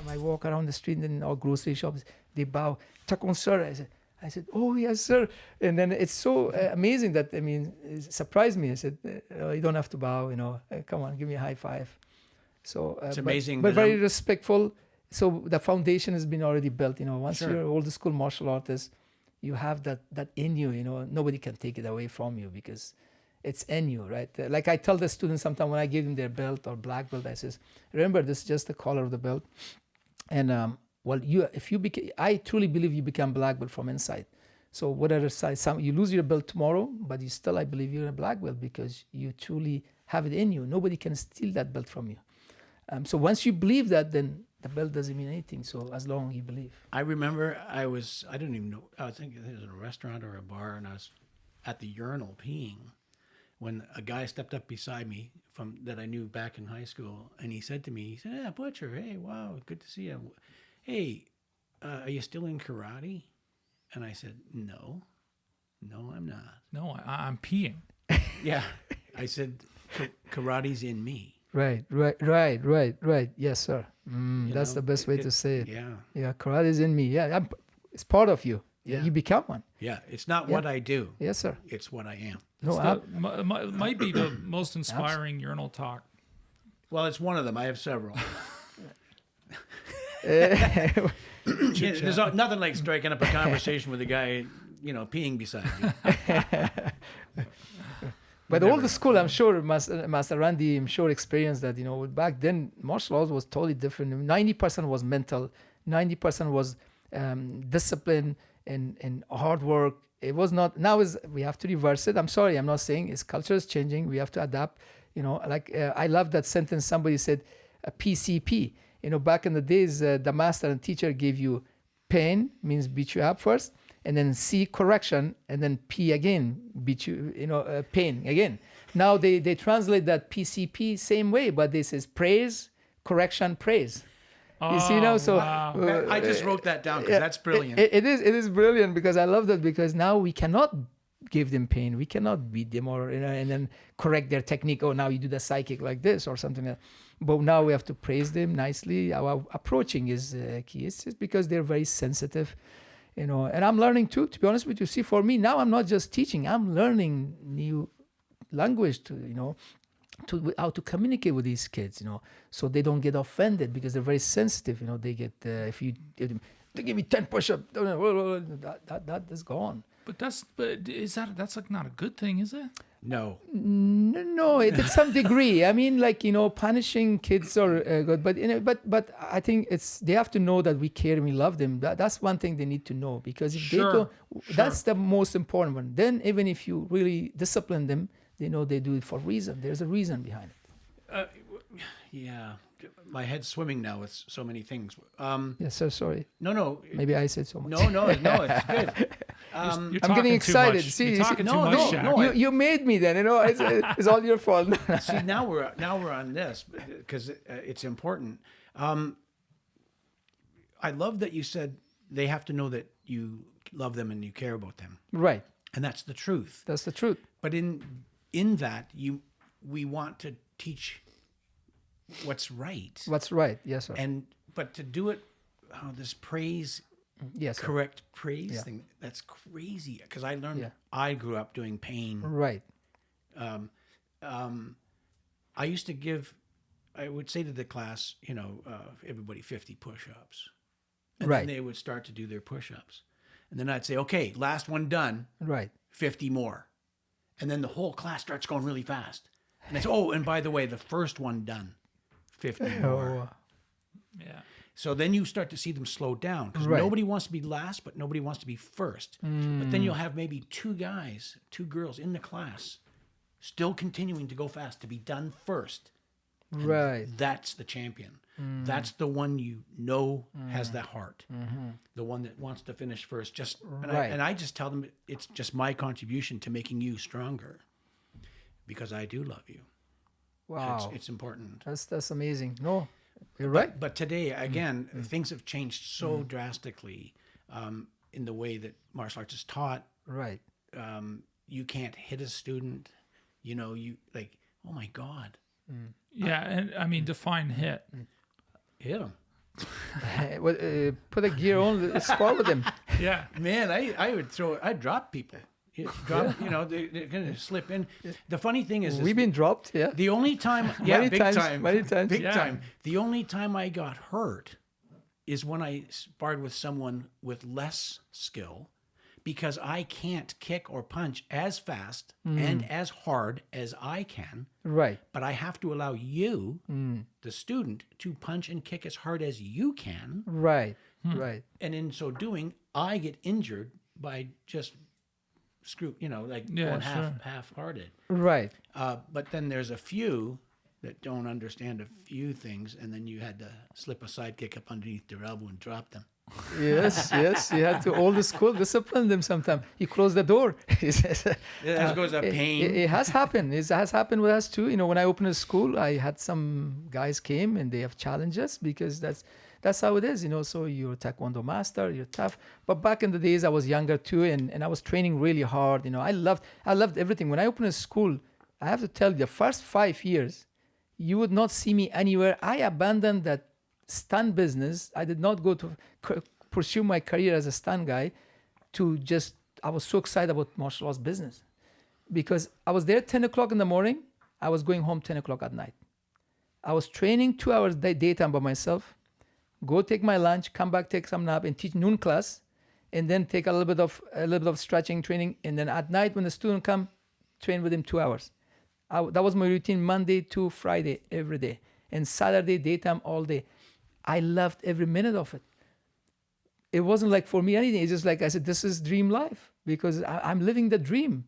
I walk around the street in our grocery shops, they bow, TaeKwon sir. I said, oh yes sir. And then it's so amazing that, I mean, it surprised me. I said, you don't have to bow, come on, give me a high five. So it's amazing, but very respectful. So the foundation has been already built. Once Sure. you're an old school martial artist, you have that in you. Nobody can take it away from you because it's in you, right? Like I tell the students sometimes when I give them their belt or black belt, I says, remember, this is just the color of the belt. And I truly believe you become black belt from inside. So whatever size, you lose your belt tomorrow, but you still, I believe you're a black belt because you truly have it in you. Nobody can steal that belt from you. So once you believe that, then the belt doesn't mean anything. So as long as you believe. I remember I don't even know, I think it was in a restaurant or a bar, and I was at the urinal peeing when a guy stepped up beside me that I knew back in high school, and he said, yeah, Butcher, hey, wow, good to see you. Hey, are you still in karate? And I said, no, I'm not. No, I'm peeing. Yeah. I said, karate's in me. Right. Yes, sir. That's the best way to say it. Yeah, karate is in me. Yeah, it's part of you. Yeah, you become one. Yeah, it's not what I do. Yes, sir. It's what I am. Might be the most inspiring urinal talk. Well, it's one of them. I have several. There's nothing like striking up a conversation with a guy, peeing beside you. But all the school, I'm sure, Master Randy, I'm sure experienced that, back then, martial arts was totally different. 90% was mental, 90% was discipline and hard work. It was not, we have to reverse it. I'm sorry, I'm not saying culture is changing. We have to adapt, I love that sentence. Somebody said PCP, back in the days, the master and teacher gave you pain, means beat you up first, and then C, correction, and then P again, beat you, pain again. Now they translate that PCP same way, but this is praise, correction, praise. You see now, so wow. I just wrote that down because that's brilliant. It is brilliant because I love that, because now we cannot give them pain, we cannot beat them or and then correct their technique. Oh, now you do the psychic like this or something like that. But now we have to praise them nicely. Our approaching is key. It's just because they're very sensitive, and I'm learning too. To be honest with you, see, for me now, I'm not just teaching. I'm learning new language to to how to communicate with these kids, so they don't get offended because they're very sensitive. They get if they give me 10 push-ups, that is gone. But that's like not a good thing, is it? No, to some degree. I mean, punishing kids are good, but I think they have to know that we care and we love them. That's one thing they need to know, because if they don't, that's the most important one. Then even if you really discipline them, they know they do it for a reason. There's a reason behind it. Yeah, my head's swimming now with so many things. Yes, sir. Sorry. No. Maybe I said so much. No, it's good. I'm getting excited. See, You're talking too much, Shaq. You made me then. It's all your fault. See, now we're on this because it's important. I love that you said they have to know that you love them and you care about them. Right. And that's the truth. That's the truth. But in that, we want to teach what's right. What's right? Yes, sir. But to do it, this praise, yes, correct praise thing, that's crazy. Because I learned, I grew up doing pain. Right. I would say to the class, everybody 50 push-ups. And right. then they would start to do their push-ups. And then I'd say, okay, last one done. Right. 50 more. And then the whole class starts going really fast. And I say, oh, and by the way, the first one done, 50 more. Yeah. So then you start to see them slow down, because nobody wants to be last, but nobody wants to be first. But then you'll have maybe two girls in the class still continuing to go fast to be done first. And right. That's the champion. That's the one has that heart. The one that wants to finish first. And I just tell them it's just my contribution to making you stronger, because I do love you. Wow. It's important. That's amazing. No, you're right. But today, again, things have changed so drastically in the way that martial arts is taught. Right. You can't hit a student. You oh my God. Yeah, and I mean, define hit. Hit them. Put a gear on, spar with him. Yeah. Man, I'd drop people. They're going to slip in. The funny thing is, We've been dropped, yeah. the only time, Many big times, time, many times. big Yeah. time. The only time I got hurt is when I sparred with someone with less skill, because I can't kick or punch as fast and as hard as I can. Right. But I have to allow you, the student, to punch and kick as hard as you can. Right. Right. And in so doing, I get injured by just going sure. half-hearted. Right. But then there's a few that don't understand a few things, and then you had to slip a sidekick up underneath their elbow and drop them. Yes, yes. You had to old school discipline them sometimes. You close the door. There goes a pain. It has happened. It has happened with us too. When I opened a school, I had some guys came and they have challenges because that's how it is. So you're a Taekwondo master, you're tough. But back in the days, I was younger too, and I was training really hard. I loved everything. When I opened a school, I have to tell you, the first 5 years, you would not see me anywhere. I abandoned that stunt business. I did not go to pursue my career as a stunt guy I was so excited about martial arts business because I was there 10 o'clock in the morning. I was going home 10 o'clock at night. I was training 2 hours daytime by myself, go take my lunch, come back, take some nap and teach noon class, and then take a little bit of stretching training. And then at night when the student come, train with him 2 hours. That was my routine Monday to Friday every day, and Saturday daytime all day. I loved every minute of it. It wasn't like for me anything. It's just like I said, this is dream life because I'm living the dream.